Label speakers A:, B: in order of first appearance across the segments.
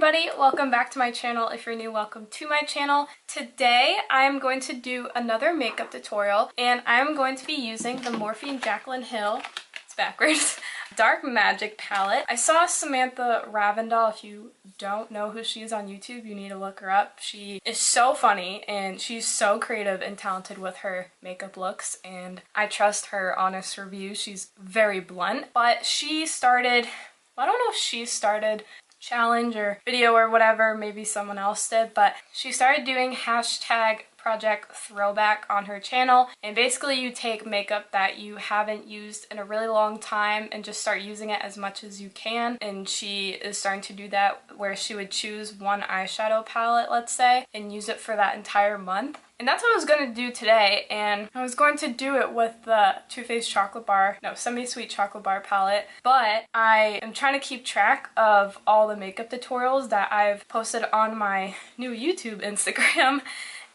A: everybody, welcome back to my channel. If you're new, welcome to my channel. Today I'm going to do another makeup tutorial and I'm going to be using the Morphe Jaclyn Hill, it's backwards, Dark Magic palette. I saw Samantha Ravndal. If you don't know who she is on YouTube, you need to look her up. She is so funny and she's so creative and talented with her makeup looks, and I trust her honest reviews. She's very blunt, but she started, I don't know if she started challenge or video or whatever, maybe someone else did, but she started doing hashtag project throwback on her channel, and basically you take makeup that you haven't used in a really long time and just start using it as much as you can. And she is starting to do that where she would choose one eyeshadow palette, let's say, and use it for that entire month. And that's what I was going to do today, and I was going to do it with the Too Faced Semi-Sweet Chocolate Bar palette, but I am trying to keep track of all the makeup tutorials that I've posted on my new YouTube Instagram,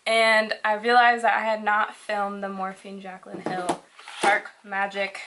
A: and I realized that I had not filmed the Morphe Jaclyn Hill Dark Magic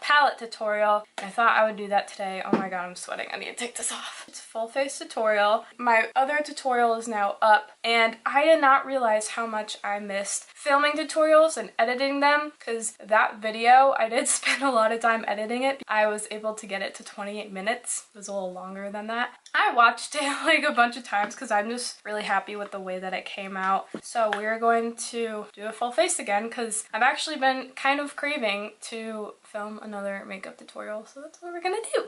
A: palette tutorial. I thought I would do that today. Oh my god, I'm sweating. I need to take this off. It's a full face tutorial. My other tutorial is now up, and I did not realize how much I missed filming tutorials and editing them, because that video, I did spend a lot of time editing it. I was able to get it to 28 minutes. It was a little longer than that. I watched it like a bunch of times because I'm just really happy with the way that it came out. So we're going to do a full face again because I've actually been kind of craving to film another makeup tutorial, so that's what we're gonna do.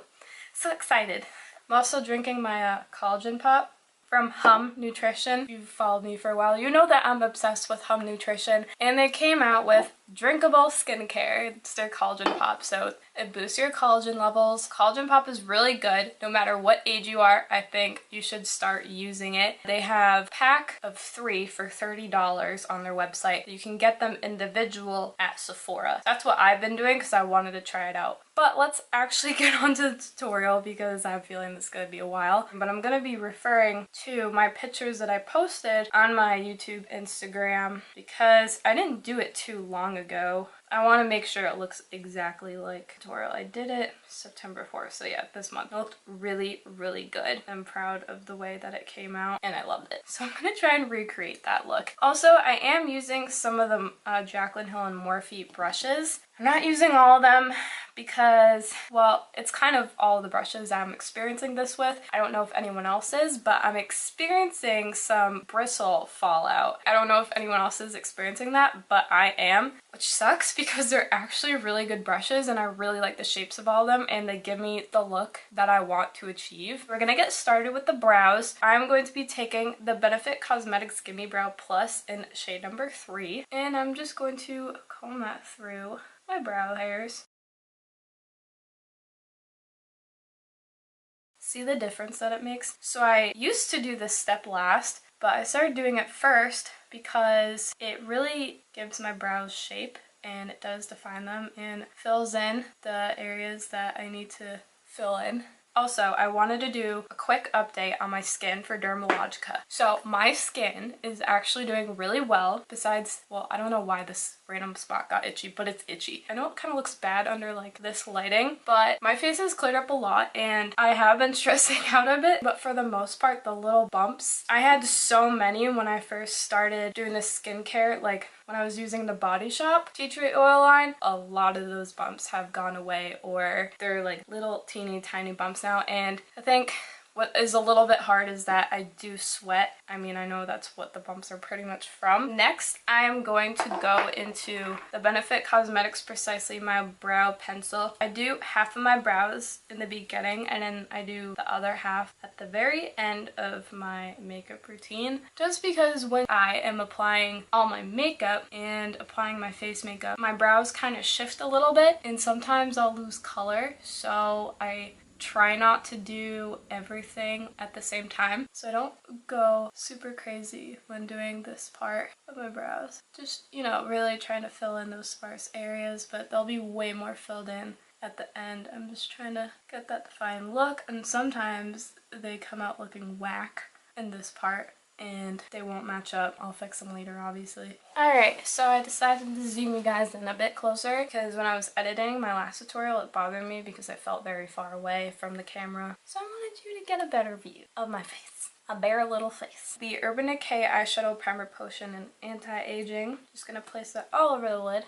A: So excited. I'm also drinking my collagen pop from Hum Nutrition. If you've followed me for a while, you know that I'm obsessed with Hum Nutrition, and they came out with drinkable skincare. It's their collagen pop, so it boosts your collagen levels. Collagen pop is really good. No matter what age you are, I think you should start using it. They have a pack of 3 for $30 on their website. You can get them individual at Sephora. That's what I've been doing because I wanted to try it out. But let's actually get on to the tutorial because I'm feeling this is going to be a while. But I'm going to be referring to my pictures that I posted on my YouTube Instagram because I didn't do it too long ago. I want to make sure it looks exactly like the tutorial. I did it September 4th, so yeah, this month. It looked really, really good. I'm proud of the way that it came out, and I loved it. So I'm going to try and recreate that look. Also, I am using some of the Jaclyn Hill and Morphe brushes. I'm not using all of them because, well, it's kind of all the brushes I'm experiencing this with. I don't know if anyone else is, but I'm experiencing some bristle fallout. I don't know if anyone else is experiencing that, but I am, which sucks because they're actually really good brushes and I really like the shapes of all of them and they give me the look that I want to achieve. We're gonna get started with the brows. I'm going to be taking the Benefit Cosmetics Gimme Brow Plus in shade number 3, and I'm just going to comb that through my brow hairs. See the difference that it makes? So I used to do this step last, but I started doing it first because it really gives my brows shape and it does define them and fills in the areas that I need to fill in. Also, I wanted to do a quick update on my skin for Dermalogica. So my skin is actually doing really well, besides, well, I don't know why this random spot got itchy, but it's itchy. I know it kind of looks bad under like this lighting, but my face has cleared up a lot and I have been stressing out a bit, but for the most part, the little bumps, I had so many when I first started doing this skincare, like when I was using the Body Shop tea tree oil line, a lot of those bumps have gone away, or they're like little teeny tiny bumps now. And I think what is a little bit hard is that I do sweat. I mean, I know that's what the bumps are pretty much from. Next, I'm going to go into the Benefit Cosmetics Precisely My Brow Pencil. I do half of my brows in the beginning, and then I do the other half at the very end of my makeup routine. Just because when I am applying all my makeup and applying my face makeup, my brows kind of shift a little bit, and sometimes I'll lose color, so I try not to do everything at the same time, so I don't go super crazy when doing this part of my brows. Just, you know, really trying to fill in those sparse areas, but they'll be way more filled in at the end. I'm just trying to get that defined look, and sometimes they come out looking whack in this part and they won't match up. I'll fix them later, obviously. Alright, so I decided to zoom you guys in a bit closer because when I was editing my last tutorial, it bothered me because I felt very far away from the camera. So I'm wanted you to get a better view of my face. A bare little face. The Urban Decay Eyeshadow Primer Potion and Anti-Aging. Just gonna place that all over the lid.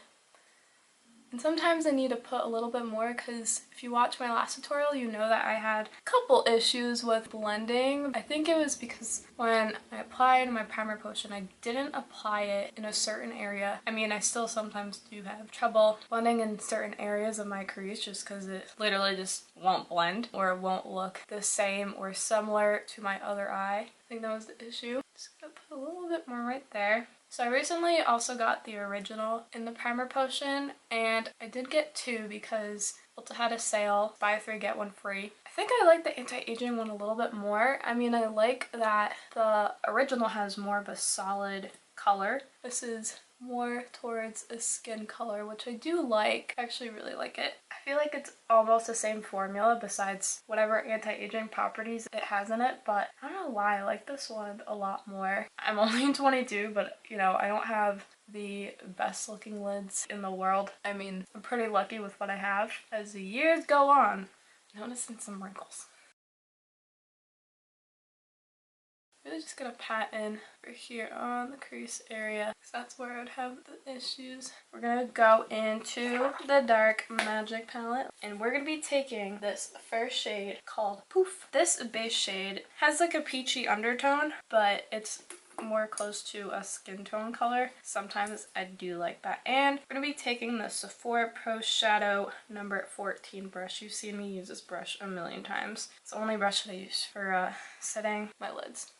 A: And sometimes I need to put a little bit more because if you watch my last tutorial, you know that I had a couple issues with blending. I think it was because when I applied my primer potion, I didn't apply it in a certain area. I mean, I still sometimes do have trouble blending in certain areas of my crease just because it literally just won't blend or it won't look the same or similar to my other eye. I think that was the issue. Just gonna put a little bit more right there. So I recently also got the original in the primer potion, and I did get two because Ulta had a sale, buy 3 get 1 free. I think I like the anti-aging one a little bit more. I mean, I like that the original has more of a solid color. This is more towards a skin color, which I do like. I actually really like it. I feel like it's almost the same formula besides whatever anti-aging properties it has in it, but I don't know why I like this one a lot more. I'm only 22, but you know, I don't have the best looking lids in the world. I mean, I'm pretty lucky with what I have. As the years go on, I'm noticing some wrinkles. Really just gonna pat in over here on the crease area because that's where I would have the issues. We're gonna go into the Dark Magic palette and we're gonna be taking this first shade called Poof. This base shade has like a peachy undertone, but it's more close to a skin tone color. Sometimes I do like that. And we're gonna be taking the Sephora Pro Shadow number 14 brush. You've seen me use this brush a million times. It's the only brush that I use for setting my lids.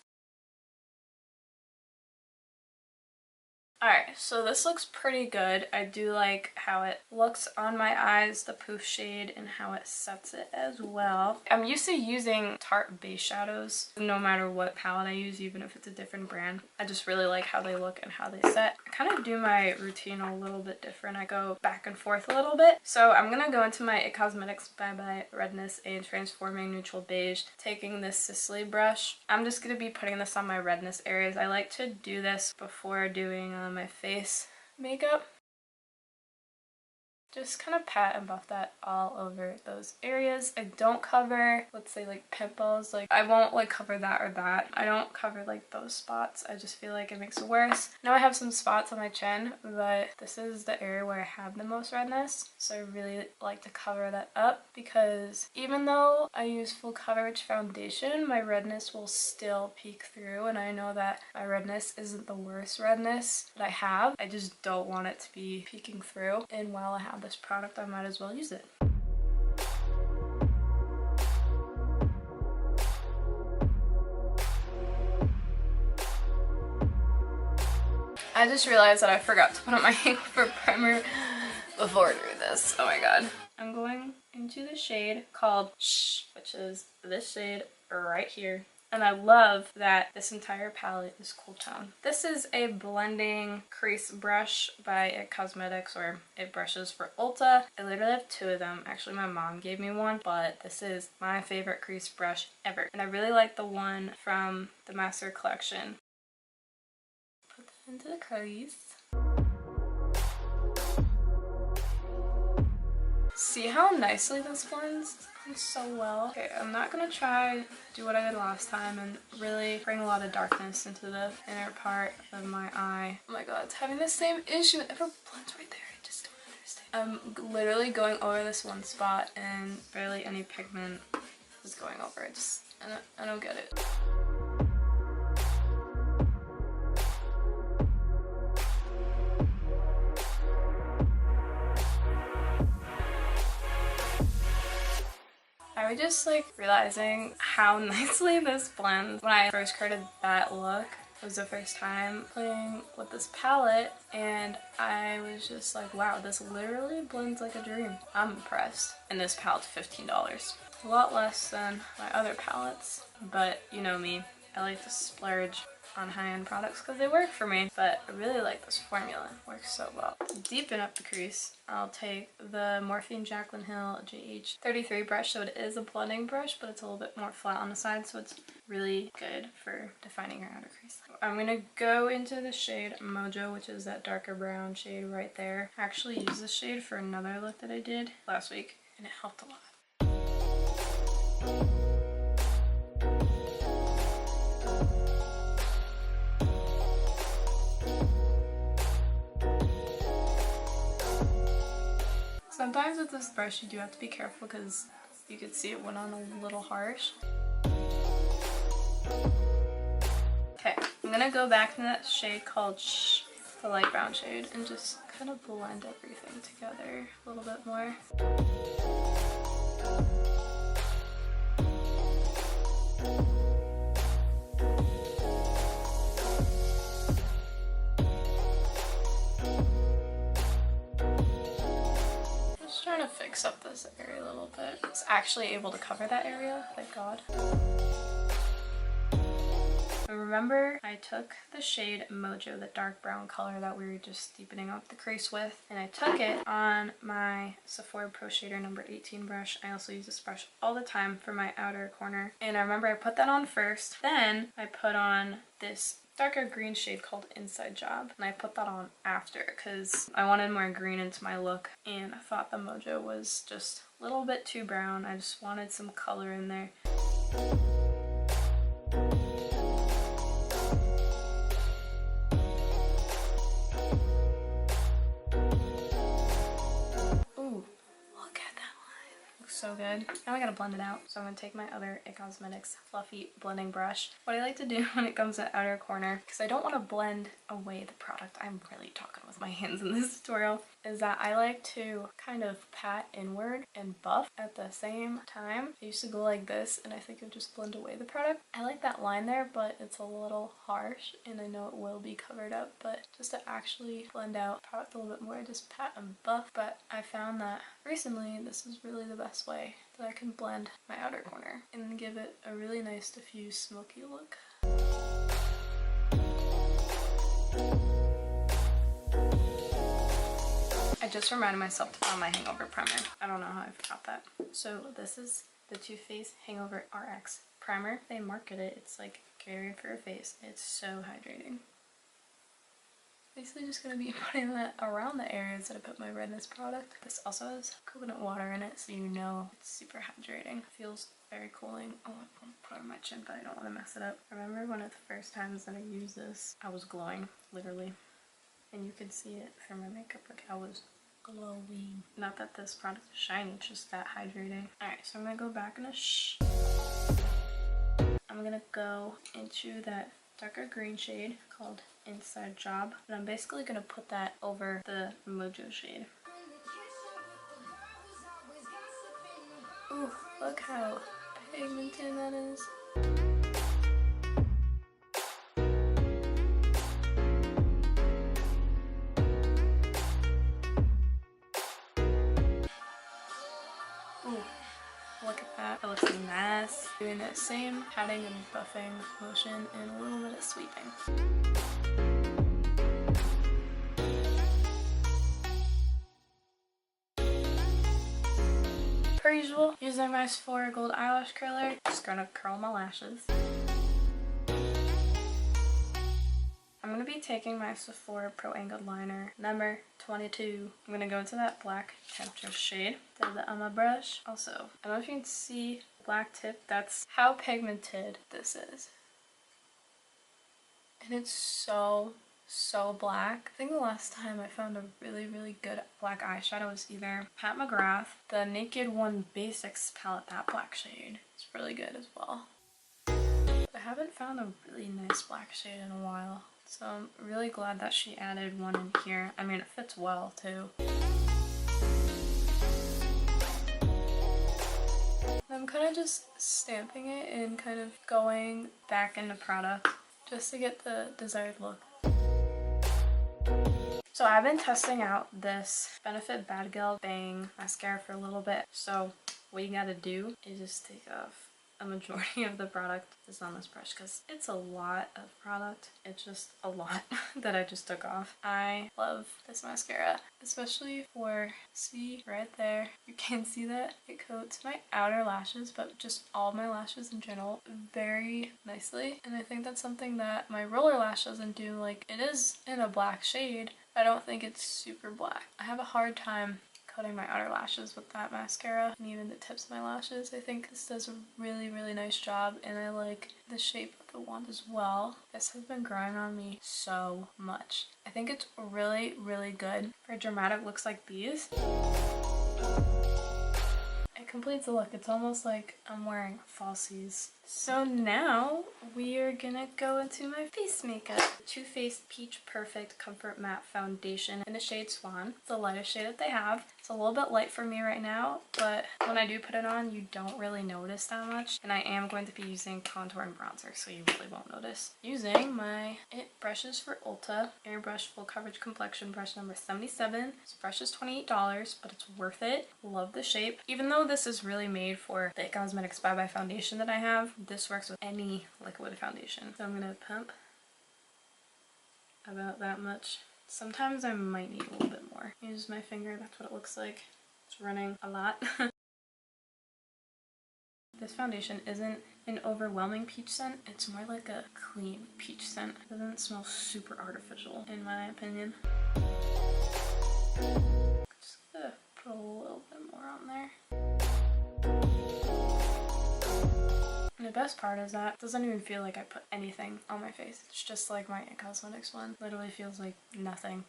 A: Alright, so this looks pretty good. I do like how it looks on my eyes, the Poof shade, and how it sets it as well. I'm used to using Tarte base shadows no matter what palette I use, even if it's a different brand. I just really like how they look and how they set. I kind of do my routine a little bit different. I go back and forth a little bit. So I'm going to go into my IT Cosmetics Bye Bye Redness and Transforming Neutral Beige, taking this Sisley brush. I'm just going to be putting this on my redness areas. I like to do this before doing my face makeup. Just kind of pat and buff that all over those areas. I don't cover, let's say, like pimples. Like I won't like cover that or that. I don't cover like those spots. I just feel like it makes it worse. Now I have some spots on my chin, but this is the area where I have the most redness. So I really like to cover that up because even though I use full coverage foundation, my redness will still peek through. And I know that my redness isn't the worst redness that I have. I just don't want it to be peeking through. And while I have this product, I might as well use it. I just realized that I forgot to put on my hangover primer before doing this. Oh my god. I'm going into the shade called Shh, which is this shade right here. And I love that this entire palette is cool tone. This is a blending crease brush by IT Cosmetics, or It Brushes for Ulta. I literally have 2 of them. Actually, my mom gave me one, but this is my favorite crease brush ever. And I really like the one from the Master Collection. Put that into the crease. See how nicely this blends so well? Okay, I'm not gonna try do what I did last time and really bring a lot of darkness into the inner part of my eye. Oh my god, it's having the same issue. It never blends right there. I just don't understand. I'm literally going over this one spot and barely any pigment is going over it. I don't get it. I was just like realizing how nicely this blends. When I first created that look, it was the first time playing with this palette and I was just like, wow, this literally blends like a dream. I'm impressed. And this palette's $15. A lot less than my other palettes, but you know me, I like to splurge on high-end products because they work for me, but I really like this formula. It works so well. To deepen up the crease, I'll take the Morphe Jaclyn Hill JH33 brush. So it is a blending brush, but it's a little bit more flat on the side, so it's really good for defining your outer crease. I'm gonna go into the shade Mojo, which is that darker brown shade right there. I actually used this shade for another look that I did last week, and it helped a lot. Sometimes with this brush you do have to be careful because you could see it went on a little harsh. Okay, I'm gonna go back to that shade called the light brown shade, and just kind of blend everything together a little bit more. Just trying to fix up this area a little bit. I was actually able to cover that area, thank God. Remember, I took the shade Mojo, the dark brown color that we were just deepening up the crease with, and I took it on my Sephora Pro Shader number 18 brush. I also use this brush all the time for my outer corner. And I remember I put that on first, then I put on this darker green shade called Inside Job, and I put that on after because I wanted more green into my look, and I thought the Mojo was just a little bit too brown. I just wanted some color in there. So good. Now I gotta blend it out. So I'm gonna take my other It Cosmetics fluffy blending brush. What I like to do when it comes to outer corner, because I don't want to blend away the product, I'm really talking with my hands in this tutorial, is that I like to kind of pat inward and buff at the same time. I used to go like this and I think it would just blend away the product. I like that line there, but it's a little harsh and I know it will be covered up, but just to actually blend out the product a little bit more, I just pat and buff. But I found that recently this is really the best way that I can blend my outer corner and give it a really nice diffuse smoky look. I just reminded myself to put on my Hangover primer. I don't know how I forgot that. So this is the Too Faced Hangover RX primer. They market it. It's like carrier for your face. It's so hydrating. Basically just going to be putting that around the areas that I put my redness product. This also has coconut water in it, so you know it's super hydrating. It feels very cooling. Oh, I'm going to put it on my chin, but I don't want to mess it up. I remember one of the first times that I used this, I was glowing, literally. And you could see it from my makeup, like I was glowing. Not that this product is shiny, it's just that hydrating. Alright, so I'm going to go back in a I'm going to go into that darker green shade called Inside Job, and I'm basically going to put that over the Mojo shade. Ooh, look how pigmented that is. Ooh, look at that. That looks nice. Doing that same patting and buffing motion and a little bit of sweeping. Per usual, using my Sephora Gold Eyelash Curler, just gonna curl my lashes. I'm gonna be taking my Sephora Pro Angled Liner number 22. I'm gonna go into that black temptress shade. Dab that on my brush. Also, I don't know if you can see the black tip. That's how pigmented this is. And it's so black. I think the last time I found a really good black eyeshadow was either Pat McGrath, the Naked One Basics palette, that black shade. It's really good as well. But I haven't found a really nice black shade in a while. So I'm really glad that she added one in here. I mean, it fits well too. I'm kind of just stamping it and kind of going back into product just to get the desired look. So I've been testing out this Benefit Bad Gal Bang mascara for a little bit. So what you gotta do is just take off a majority of the product is on this brush because it's a lot of product. It's just a lot that I just took off. I love this mascara, especially for, see right there, you can see that it coats my outer lashes, but just all my lashes in general very nicely. And I think that's something that my roller lash doesn't do. Like, it is in a black shade. I don't think it's super black. I have a hard time coating my outer lashes with that mascara and even the tips of my lashes. I think this does a really nice job, and I like the shape of the wand as well. This has been growing on me so much. I think it's really good for dramatic looks like these. completes the look. It's almost like I'm wearing falsies. So now we are gonna go into my face makeup. Too Faced Peach Perfect Comfort Matte Foundation in the shade Swan. It's the lightest shade that they have. It's a little bit light for me right now, but when I do put it on, you don't really notice that much. And I am going to be using contour and bronzer, so you really won't notice. Using my IT brushes for Ulta Airbrush Full Coverage Complexion brush number 77. This brush is $28, but it's worth it. Love the shape. Even though this is really made for the IT Cosmetics Bye Bye foundation that I have, this works with any liquid foundation. So I'm gonna pump about that much. Sometimes I might need a little bit more. Use my finger, that's what it looks like. It's running a lot. This foundation isn't an overwhelming peach scent, it's more like a clean peach scent. It doesn't smell super artificial, in my opinion. Just gonna put a little bit more on there. And the best part is that it doesn't even feel like I put anything on my face. It's just like my IT Cosmetics one. Literally feels like nothing.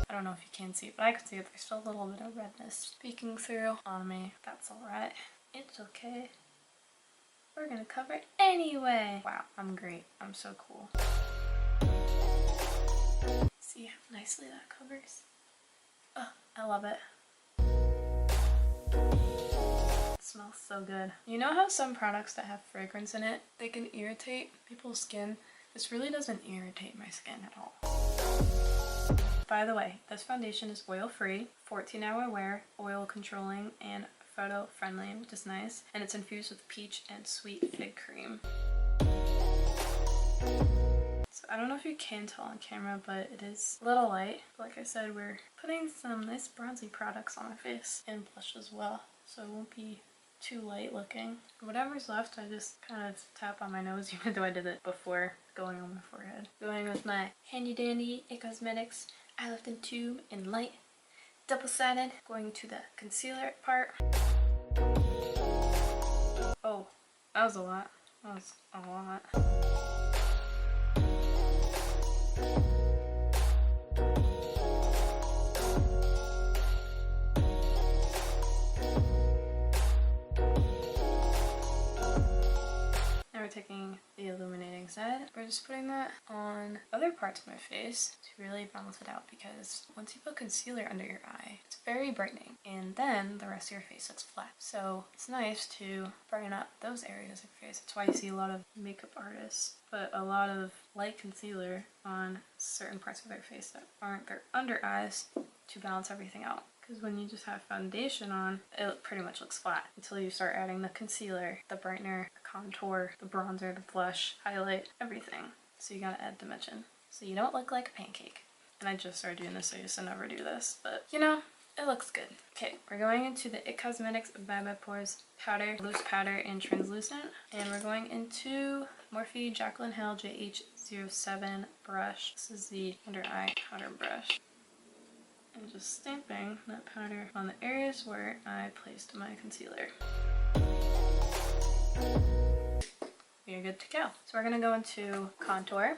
A: I don't know if you can see it, but I can see it. There's still a little bit of redness peeking through on me. That's alright. It's okay. We're gonna cover it anyway. Wow, I'm great. I'm so cool. See how nicely that covers? Oh, I love it. It smells so good. You know how some products that have fragrance in it, they can irritate people's skin? This really doesn't irritate my skin at all. By the way, this foundation is oil-free, 14-hour wear, oil controlling, and photo friendly, which is nice. And it's infused with peach and sweet fig cream. So I don't know if you can tell on camera, but it is a little light. Like I said, we're putting some nice bronzy products on my face and blush as well, so it won't be too light looking. Whatever's left, I just kind of tap on my nose, even though I did it before going on my forehead. Going with my handy dandy IT Cosmetics Eye Lift and Tube in light, double-sided. Going to the concealer part. Oh, that was a lot. That was a lot. Taking the illuminating side, we're just putting that on other parts of my face to really balance it out, because once you put concealer under your eye, it's very brightening, and then the rest of your face looks flat. So it's nice to brighten up those areas of your face. That's why you see a lot of makeup artists put a lot of light concealer on certain parts of their face that aren't their under eyes to balance everything out. Because when you just have foundation on, it pretty much looks flat until you start adding the concealer, the brightener, the contour, the bronzer, the blush, highlight, everything. So you gotta add dimension so you don't look like a pancake. And I just started doing this, so I used to never do this, but you know, it looks good. Okay, we're going into the IT Cosmetics Bye Bye Pores powder, loose powder and translucent, and we're going into Morphe Jaclyn Hill JH07 brush. This is the under eye powder brush. And just stamping that powder on the areas where I placed my concealer. We are good to go. So we're gonna go into contour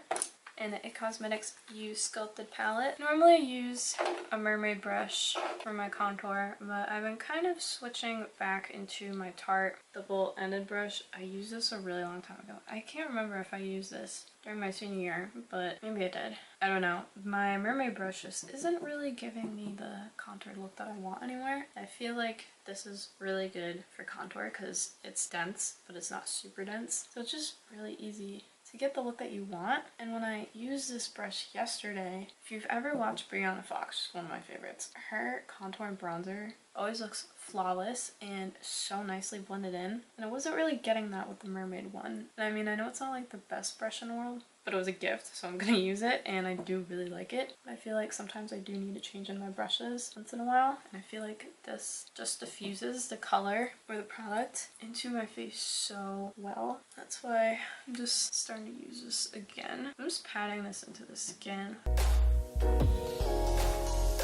A: in the IT Cosmetics Use Sculpted palette. Normally I use a mermaid brush for my contour, but I've been kind of switching back into my Tarte double-ended brush. I used this a really long time ago. I can't remember if I used this during my senior year, but maybe I did. I don't know. My mermaid brush just isn't really giving me the contour look that I want anymore. I feel like this is really good for contour because it's dense, but it's not super dense. So it's just really easy to get the look that you want. And when I used this brush yesterday, if you've ever watched Brianna Fox, she's one of my favorites, her contour and bronzer always looks flawless and so nicely blended in. And I wasn't really getting that with the mermaid one. And I mean, I know it's not like the best brush in the world, but it was a gift, so I'm gonna use it, and I do really like it. I feel like sometimes I do need to change in my brushes once in a while, and I feel like this just diffuses the color or the product into my face so well. That's why I'm just starting to use this again. I'm just patting this into the skin.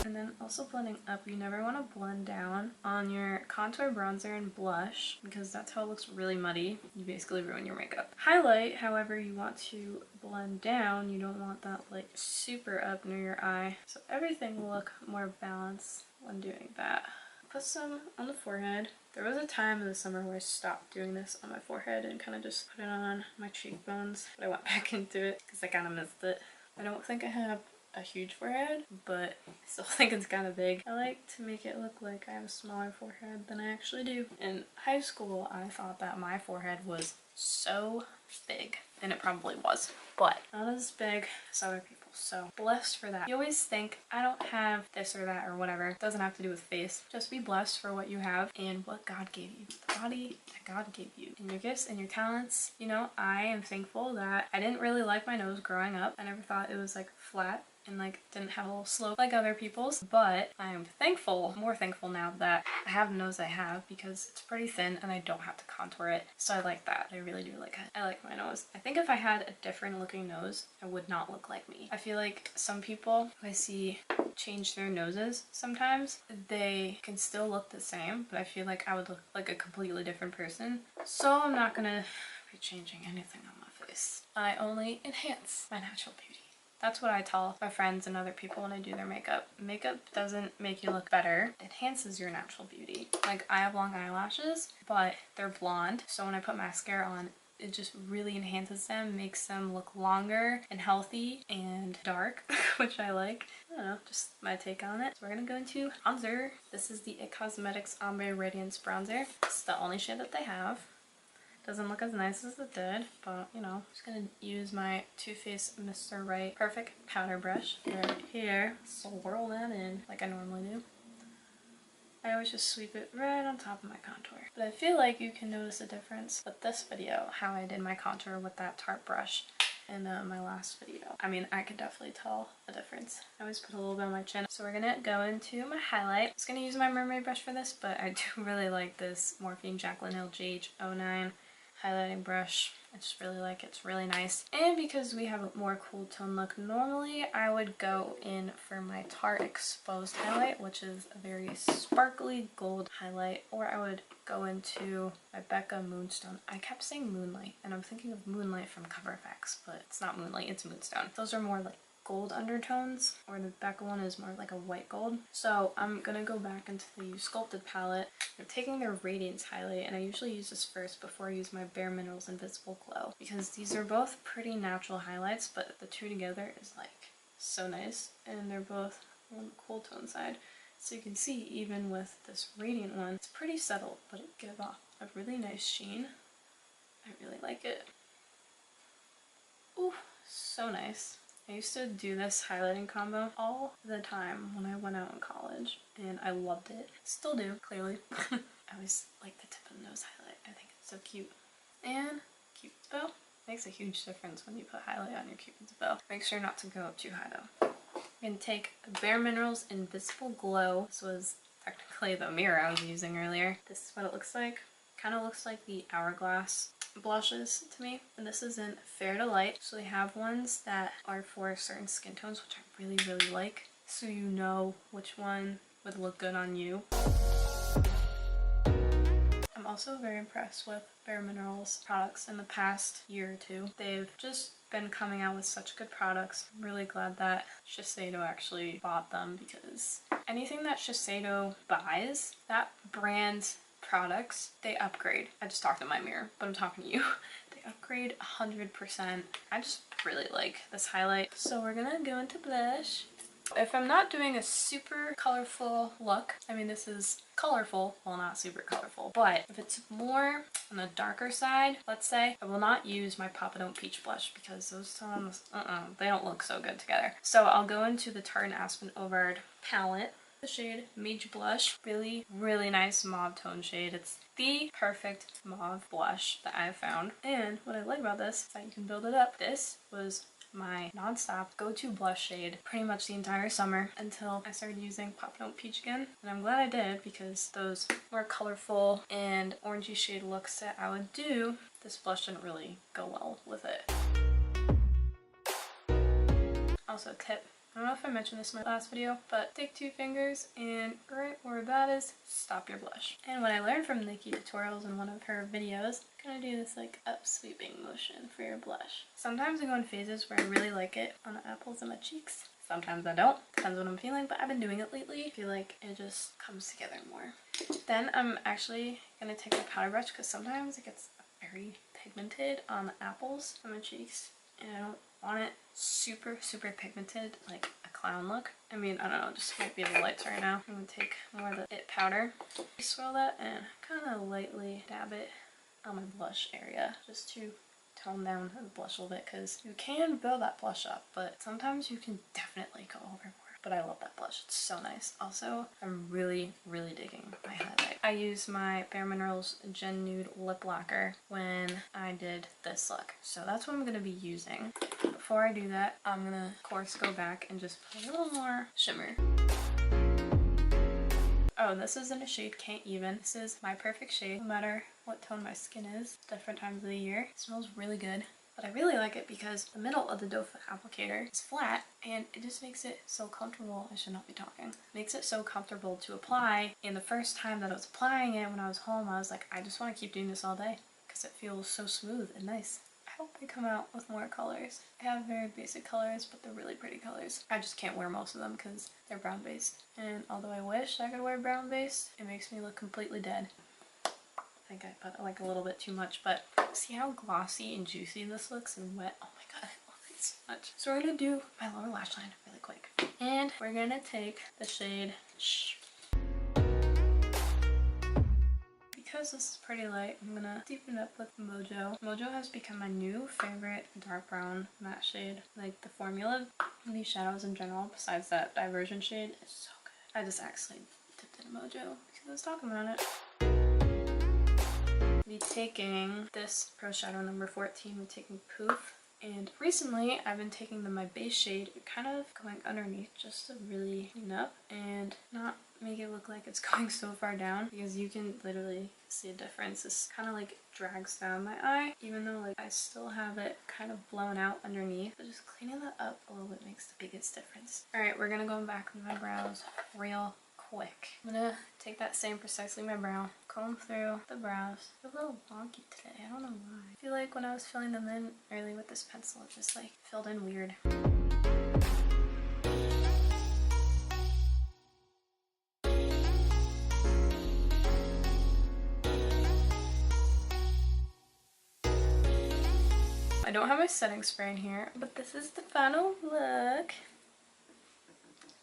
A: And And then also blending up, you never want to blend down on your contour, bronzer, and blush because that's how it looks really muddy. You basically ruin your makeup. Highlight, however, you want to blend down. You don't want that like super up near your eye. So everything will look more balanced when doing that. Put some on the forehead. There was a time in the summer where I stopped doing this on my forehead and kind of just put it on my cheekbones, but I went back into it because I kind of missed it. I don't think I have a huge forehead, but I still think it's kind of big. I like to make it look like I have a smaller forehead than I actually do. In high school, I thought that my forehead was so big, and it probably was, but not as big as other people. So blessed for that. You always think, I don't have this or that or whatever. It doesn't have to do with face. Just be blessed for what you have and what God gave you. The body that God gave you. And your gifts and your talents. You know, I am thankful that I didn't really like my nose growing up. I never thought it was like flat and like didn't have a little slope like other people's, but I'm thankful, more thankful now that I have the nose I have because it's pretty thin and I don't have to contour it. So I like that. I really do like it. I like my nose. I think if I had a different looking nose, I would not look like me. I feel like some people I see change their noses sometimes, they can still look the same, but I feel like I would look like a completely different person. So I'm not gonna be changing anything on my face. I only enhance my natural beauty. That's what I tell my friends and other people when I do their makeup. Makeup doesn't make you look better. It enhances your natural beauty. Like, I have long eyelashes, but they're blonde. So when I put mascara on, it just really enhances them, makes them look longer and healthy and dark, which I like. I don't know, just my take on it. So we're gonna go into bronzer. This is the It Cosmetics Ombre Radiance Bronzer. It's the only shade that they have. Doesn't look as nice as it did, but you know, I'm just gonna use my Too Faced Mr. Right Perfect powder brush right here. Swirl that in like I normally do. I always just sweep it right on top of my contour. But I feel like you can notice a difference with this video, how I did my contour with that Tarte brush in my last video. I mean, I could definitely tell a difference. I always put a little bit on my chin. So we're gonna go into my highlight. I was gonna use my mermaid brush for this, but I do really like this Morphe Jaclyn Hill JH09 highlighting brush. I just really like it. It's really nice. And because we have a more cool tone look, normally I would go in for my Tarte Exposed highlight, which is a very sparkly gold highlight, or I would go into my Becca Moonstone. I kept saying Moonlight, and I'm thinking of Moonlight from Cover FX, but it's not Moonlight, it's Moonstone. Those are more like gold undertones, or the Becca one is more like a white gold. So I'm gonna go back into the Sculpted palette. I'm taking their Radiance highlight, and I usually use this first before I use my Bare Minerals Invisible Glow, because these are both pretty natural highlights, but the two together is like so nice, and they're both on the cool tone side. So you can see even with this Radiant one, it's pretty subtle, but it gives off a really nice sheen. I really like it. Ooh, so nice. I used to do this highlighting combo all the time when I went out in college, and I loved it. Still do, clearly. I always like the tip of the nose highlight. I think it's so cute. And Cupid's bow makes a huge difference when you put highlight on your Cupid's bow. Make sure not to go up too high though. I'm going to take Bare Minerals Invisible Glow. This was technically the mirror I was using earlier. This is what it looks like. Kind of looks like the Hourglass blushes to me, and this is in Fair to Light. So they have ones that are for certain skin tones, which I really like, so you know which one would look good on you. I'm also very impressed with Bare Minerals products in the past year or two. They've just been coming out with such good products. I'm really glad that Shiseido actually bought them, because anything that Shiseido buys, that brand's products, they upgrade. I just talked in my mirror, but I'm talking to you. They upgrade 100%. I just really like this highlight. So we're gonna go into blush. If I'm not doing a super colorful look, I mean, this is colorful, well, not super colorful, but if it's more on the darker side, let's say, I will not use my Papa Don't Peach blush, because those tones, they don't look so good together. So I'll go into the Tarte and Aspyn Ovard Palette. The shade Mage Blush, really nice mauve tone shade. It's the perfect mauve blush that I've found, and what I like about this is that you can build it up. This was my non-stop go-to blush shade pretty much the entire summer until I started using Papa Don't Peach again, and I'm glad I did, because those more colorful and orangey shade looks that I would do, this blush didn't really go well with it. Also, tip, I don't know if I mentioned this in my last video, but take 2 fingers and right where that is, stop your blush. And what I learned from Nikki Tutorials in one of her videos, kind of do this like up sweeping motion for your blush. Sometimes I go in phases where I really like it on the apples of my cheeks. Sometimes I don't, depends what I'm feeling, but I've been doing it lately. I feel like it just comes together more. Then I'm actually gonna take my powder brush because sometimes it gets very pigmented on the apples of my cheeks and I don't want it super pigmented like a clown look. I mean, I don't know, just might be the lights right now. I'm gonna take more of the It powder, swirl that and kind of lightly dab it on my blush area just to tone down the blush a little bit because you can build that blush up, but sometimes you can definitely go overboard. But I love that blush, it's so nice. Also, I'm really digging my highlight. I used my Bare Minerals Gen Nude Lip Lacquer when I did this look, so that's what I'm going to be using. Before I do that, I'm going to of course go back and just put a little more shimmer. Oh, this is in a shade Can't Even. This is my perfect shade, no matter what tone my skin is, different times of the year. It smells really good. But I really like it because the middle of the doe foot applicator is flat and it just makes it so comfortable. I should not be talking. Makes it so comfortable to apply. And the first time that I was applying it when I was home, I was like, I just want to keep doing this all day because it feels so smooth and nice. I hope they come out with more colors. I have very basic colors, but they're really pretty colors. I just can't wear most of them because they're brown based. And although I wish I could wear brown based, it makes me look completely dead. I think I put like a little bit too much, but see how glossy and juicy this looks and wet? Oh my god, I love it so much. So we're gonna do my lower lash line really quick. And we're gonna take the shade Shh. Because this is pretty light, I'm gonna deepen it up with Mojo. Mojo has become my new favorite dark brown matte shade. Like the formula of these shadows in general, besides that Diversion shade, is so good. I just actually dipped in Mojo because I was talking about it. Be taking this Pro Shadow number 14, we're taking Poof, and recently I've been taking my base shade kind of going underneath just to really clean up and not make it look like it's going so far down because you can literally see a difference. This kind of like drags down my eye even though like I still have it kind of blown out underneath, but just cleaning that up a little bit makes the biggest difference. Alright, we're gonna go back with my brows real quick. I'm gonna take that same Precisely My Brow, comb through the brows. They're a little wonky today, I don't know why. I feel like when I was filling them in early with this pencil, it just like filled in weird. I don't have my setting spray in here, but this is the final look.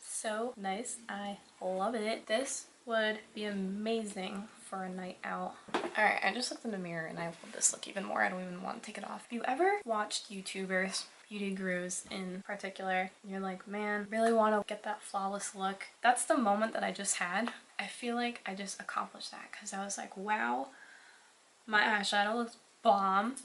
A: So nice, I love it. This would be amazing for a night out. Alright, I just looked in the mirror and I love this look even more. I don't even want to take it off. If you ever watched YouTubers, beauty gurus in particular, and you're like, man, really want to get that flawless look, that's the moment that I just had. I feel like I just accomplished that because I was like, wow, my eyeshadow looks bomb.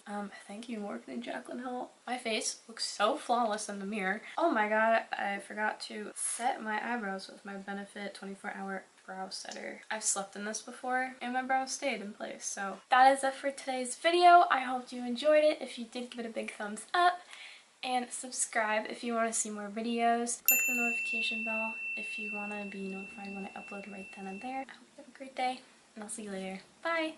A: Thank you, Morphe and Jaclyn help. My face looks so flawless in the mirror. Oh my god, I forgot to set my eyebrows with my Benefit 24-hour brow setter. I've slept in this before and my brows stayed in place. So that is it for today's video. I hope you enjoyed it. If you did, give it a big thumbs up and subscribe if you want to see more videos. Click the notification bell if you want to be notified when I upload right then and there. I hope you have a great day and I'll see you later. Bye!